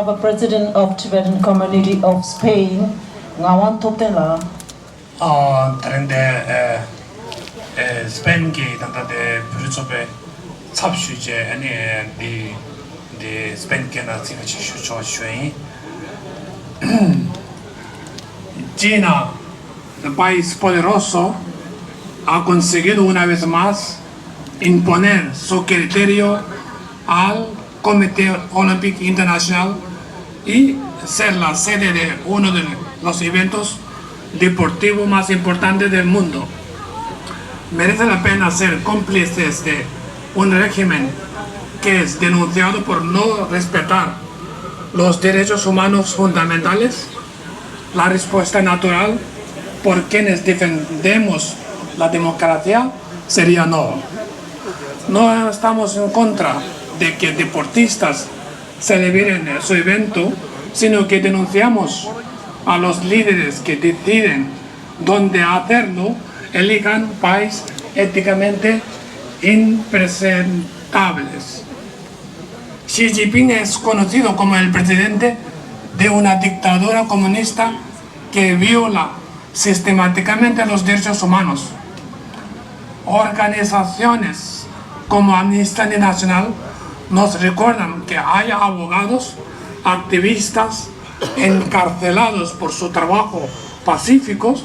have a president of Tibetan community of Spain. Ngawan toptela. Trende Spain ki tanda de prusobe sabshuje ani di Spain ke na sika chishu choshui. China, el país poderoso, ha conseguido una vez más imponer su criterio al Comité Olímpico Internacional y ser la sede de uno de los eventos deportivos más importantes del mundo. Merece la pena ser cómplices de un régimen que es denunciado por no respetar los derechos humanos fundamentales. La respuesta natural por quienes defendemos la democracia sería no. No estamos en contra de que deportistas celebren su evento, sino que denunciamos a los líderes que deciden dónde hacerlo, elijan países éticamente impresentables. Xi Jinping es conocido como el presidente de una dictadura comunista que viola sistemáticamente los derechos humanos. Organizaciones como Amnistía Internacional nos recuerdan que hay abogados, activistas encarcelados por su trabajo pacíficos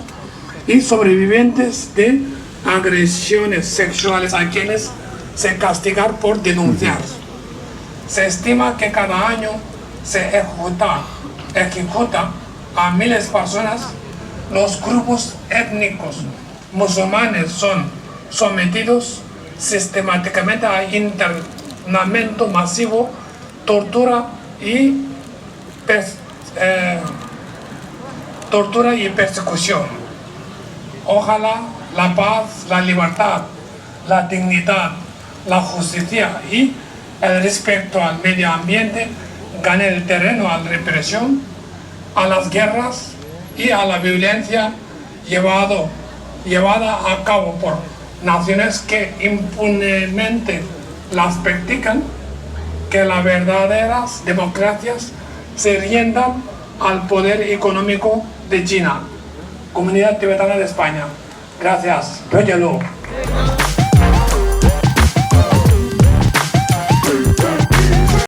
y sobrevivientes de agresiones sexuales a quienes se castigan por denunciar. Se estima que cada año se ejecuta a miles de personas. Los grupos étnicos musulmanes son sometidos sistemáticamente a internamiento masivo, tortura y persecución. Ojalá la paz, la libertad, la dignidad, la justicia y el respeto al medio ambiente gane el terreno a la represión, a las guerras y a la violencia llevada a cabo por naciones que impunemente las practican, que las verdaderas democracias se riendan al poder económico de China. Comunidad Tibetana de España. Gracias. Róyalo.